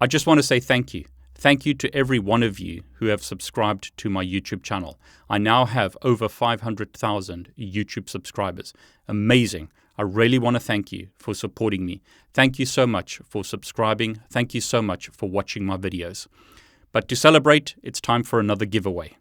I just want to say thank you. Thank you to every one of you who have subscribed to my YouTube channel. I now have over 500,000 YouTube subscribers. Amazing. I really want to thank you for supporting me. Thank you so much for subscribing. Thank you so much for watching my videos. But to celebrate, it's time for another giveaway.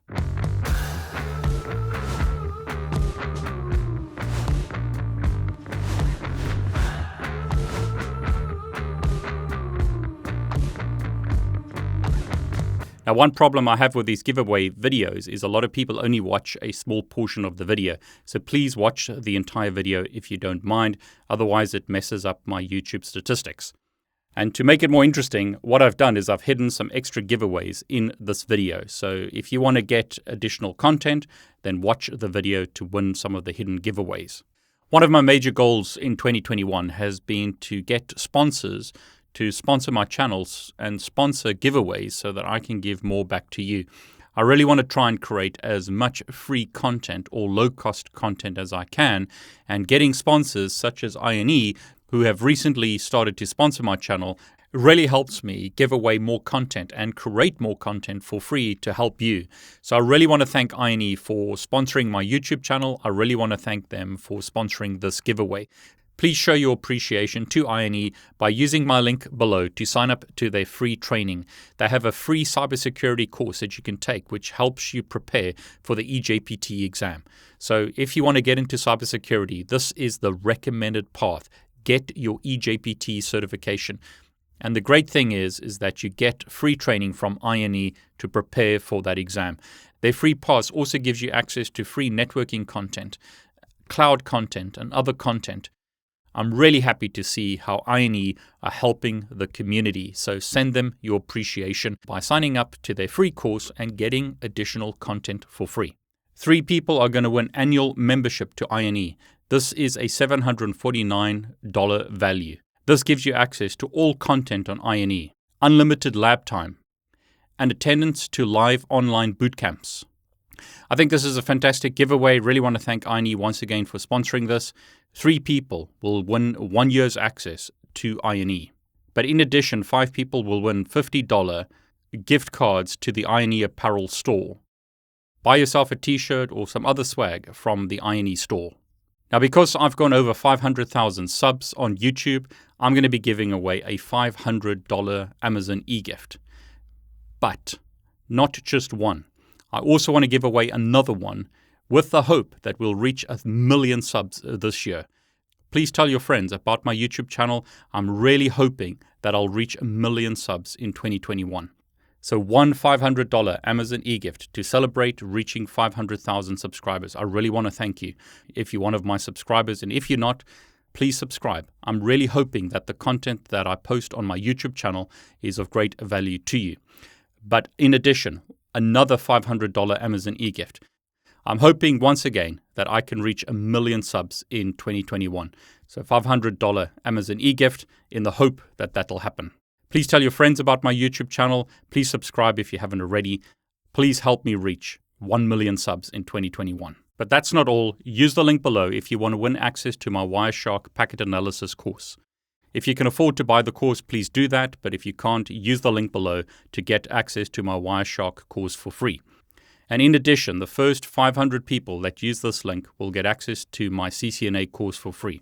Now, one problem I have with these giveaway videos is a lot of people only watch a small portion of the video. So please watch the entire video if you don't mind. Otherwise, it messes up my YouTube statistics. And to make it more interesting, what I've done is I've hidden some extra giveaways in this video. So if you want to get additional content, then watch the video to win some of the hidden giveaways. One of my major goals in 2021 has been to get sponsors to sponsor my channels and sponsor giveaways so that I can give more back to you. I really want to try and create as much free content or low-cost content as I can, and getting sponsors such as INE, who have recently started to sponsor my channel, really helps me give away more content and create more content for free to help you. So I really want to thank INE for sponsoring my YouTube channel. I really want to thank them for sponsoring this giveaway. Please show your appreciation to INE by using my link below to sign up to their free training. They have a free cybersecurity course that you can take, which helps you prepare for the ejpt exam. So if you want to get into cybersecurity, this is the recommended path. Get your ejpt certification. And the great thing is that you get free training from INE to prepare for that exam. Their free pass also gives you access to free networking content, cloud content, and other content. I'm really happy to see how INE are helping the community, so send them your appreciation by signing up to their free course and getting additional content for free. 3 people are going to win annual membership to INE. This is a $749 value. This gives you access to all content on INE, unlimited lab time, and attendance to live online boot camps. I think this is a fantastic giveaway. Really want to thank INE once again for sponsoring this. 3 people will win 1 year's access to INE. But in addition, 5 people will win $50 gift cards to the INE apparel store. Buy yourself a t-shirt or some other swag from the INE store. Now, because I've gone over 500,000 subs on YouTube, I'm going to be giving away a $500 Amazon e-gift. But not just one. I also want to give away another one with the hope that we'll reach 1 million subs this year. Please tell your friends about my YouTube channel. I'm really hoping that I'll reach 1 million subs in 2021. So one $500 Amazon e-gift to celebrate reaching 500,000 subscribers. I really want to thank you if you're one of my subscribers. And if you're not, please subscribe. I'm really hoping that the content that I post on my YouTube channel is of great value to you. But in addition, another $500 Amazon e-gift. I'm hoping once again that I can reach 1 million subs in 2021. So $500 Amazon e-gift in the hope that that'll happen. Please tell your friends about my YouTube channel. Please subscribe if you haven't already. Please help me reach 1 million subs in 2021. But that's not all. Use the link below if you want to win access to my Wireshark packet analysis course. If you can afford to buy the course, please do that. But if you can't, use the link below to get access to my Wireshark course for free. And in addition, the first 500 people that use this link will get access to my CCNA course for free.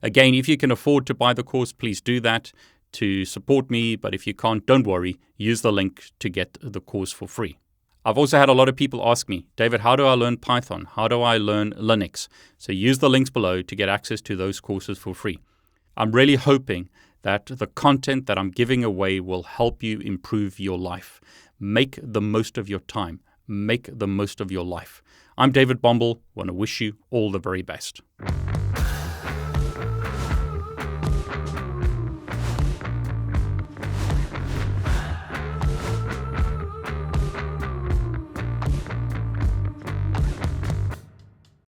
Again, if you can afford to buy the course, please do that to support me. But if you can't, don't worry. Use the link to get the course for free. I've also had a lot of people ask me, David, how do I learn Python? How do I learn Linux? So use the links below to get access to those courses for free. I'm really hoping that the content that I'm giving away will help you improve your life. Make the most of your time. Make the most of your life. I'm David Bombal. Want to wish you all the very best.